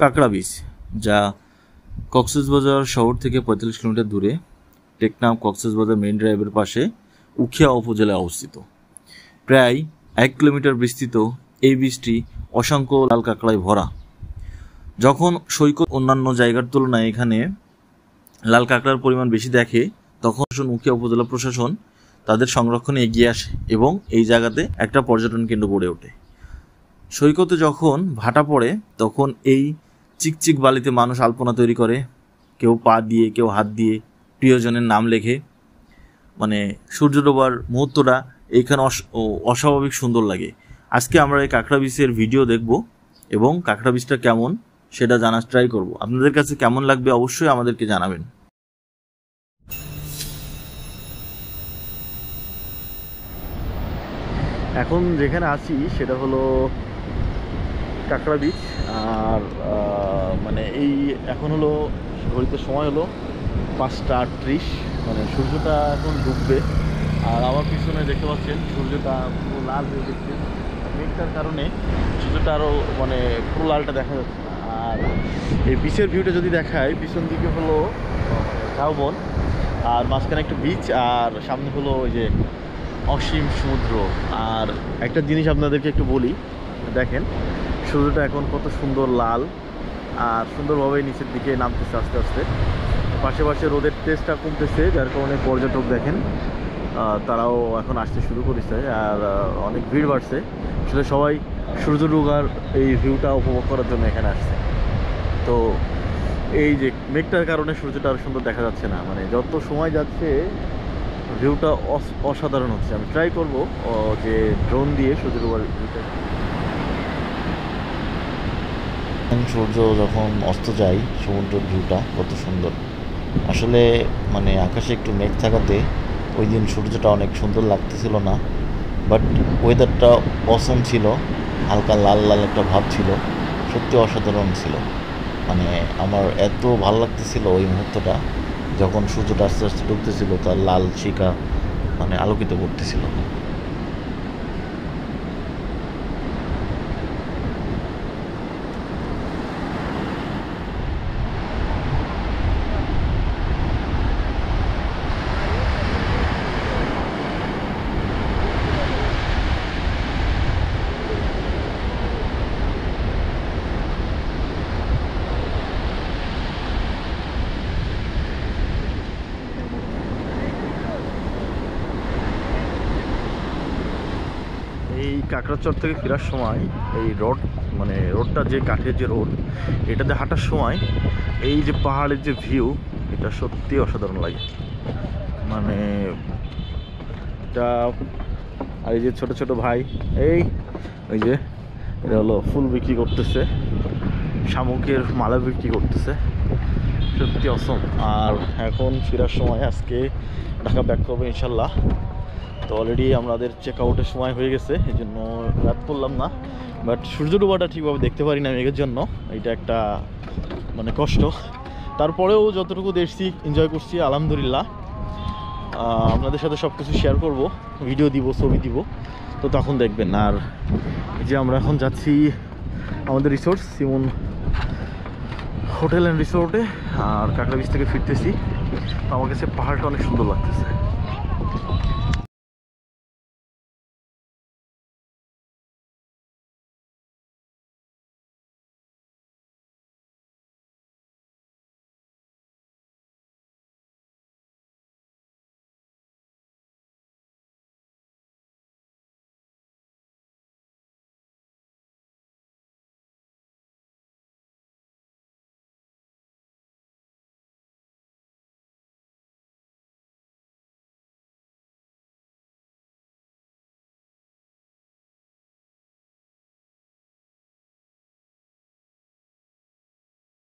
কাঁকড়া বিচ, যা কক্সবাজার শহর থেকে 45 কিলোমিটার দূরে টেকনাফ কক্সবাজার মেইন ড্রাইভের পাশে উখিয়া উপজেলায় অবস্থিত। প্রায় 1 কিলোমিটার বিস্তৃত এই বীচটি অসংখ্য লাল কাঁকড়ায় ভরা। যখন সৈকত অন্যান্য জায়গার তুলনায় এখানে লাল কাঁকড়ার পরিমাণ বেশি দেখে, তখন উখিয়া উপজেলা প্রশাসন তাদের সংরক্ষণে এগিয়ে আসে এবং এই জায়গাতে একটা পর্যটন কেন্দ্র গড়ে ওঠে। সৈকতে যখন ভাটা পড়ে তখন এই চিকচিক বালিতে মানুষ আলপনা তৈরি করে, কেউ পা দিয়ে কেউ হাত দিয়ে প্রিয়জনের নাম লেখে। মানে সূর্য ডোবার মুহূর্তটা এইখানে অস্বাভাবিক সুন্দর লাগে। আজকে আমরা এই কাঁকড়া বিচের ভিডিও দেখব এবং কাঁকড়া বিচটা কেমন সেটা জানার ট্রাই করব। আপনাদের কাছে কেমন লাগবে অবশ্যই আমাদেরকে জানাবেন। এখন যেখানে আছি সেটা হলো কাঁকড়া বিচ। আর মানে এই এখন হলো ঘড়িতে সময় হলো 5টা 38, মানে সূর্যটা এখন ডুববে। আর আমার পিছনে দেখতে পাচ্ছেন সূর্যটা পুরো লাল হয়ে গেছে, মেঘটার কারণে সূর্যটা আরও মানে পুরো লালটা দেখা যাচ্ছে না। আর এই বিচের ভিউটা যদি দেখায়, পিছন দিকে হলো ঝাউবন আর মাঝখানে একটা বিচ আর সামনে হলো ওই যে অসীম সমুদ্র। আর একটা জিনিস আপনাদেরকে একটু বলি, দেখেন সূর্যটা এখন কত সুন্দর লাল আর সুন্দরভাবে নিচের দিকে নামতেছে আস্তে আস্তে। পাশে পাশে রোদের তেজটা কমতেছে, যার কারণে পর্যটক দেখেন তারাও এখন আসতে শুরু করেছে আর অনেক ভিড় বাড়ছে। আসলে সবাই সূর্য ডোবার এই ভিউটা উপভোগ করার জন্য এখানে আসছে। তো এই যে মেঘটার কারণে সূর্যটা আরও সুন্দর দেখা যাচ্ছে না, মানে যত সময় যাচ্ছে ভিউটা অসাধারণ হচ্ছে। আমি ট্রাই করব যে ড্রোন দিয়ে সূর্য ডোবার ভিউটা। সূর্য যখন অস্ত যায় সমুদ্রের ভিউটা কত সুন্দর। আসলে মানে আকাশে একটু মেঘ থাকাতে ওই দিন সূর্যটা অনেক সুন্দর লাগতেছিল না, বাট ওয়েদারটা অসম ছিল, হালকা লাল লাল একটা ভাব ছিল, সত্যি অসাধারণ ছিল। মানে আমার এত ভালো লাগতেছিল ওই মুহূর্তটা যখন সূর্যটা আস্তে আস্তে ডুবতেছিল, তার লাল শিখা মানে আলোকিত করতেছিল। এই কাঁকড়াচর থেকে ফেরার সময় এই রোড, মানে রোডটা যে কাঠের যে রোড, এটাতে হাঁটার সময় এই যে পাহাড়ের যে ভিউ, এটা সত্যি অসাধারণ লাগে। মানে এটা আর এই যে ছোট ছোট ভাই, ওই যে এটা হলো ফুল বিক্রি করতেছে, শামুকের মালা বিক্রি করতেছে, সত্যি অসম। আর এখন ফেরার সময় আজকে ঢাকা ব্যাক করবো ইনশাল্লাহ। তো অলরেডি আমাদের চেক আউটের সময় হয়ে গেছে, এই জন্য রাত করলাম না। বাট সূর্য ডোবাটা ঠিকভাবে দেখতে পারি না মেঘের জন্য, এটা একটা মানে কষ্ট। তারপরেও যতটুকু দেখছি এনজয় করছি আলহামদুলিল্লাহ। আপনাদের সাথে সব কিছু শেয়ার করব, ভিডিও দিব, ছবি দিব, তো তখন দেখবেন। আর যে আমরা এখন যাচ্ছি আমাদের রিসোর্ট সিমন হোটেল অ্যান্ড রিসোর্টে, আর কাঁকড়া বিচ থেকে ফিরতেছি। তো আমার কাছে পাহাড়টা অনেক সুন্দর লাগতেছে।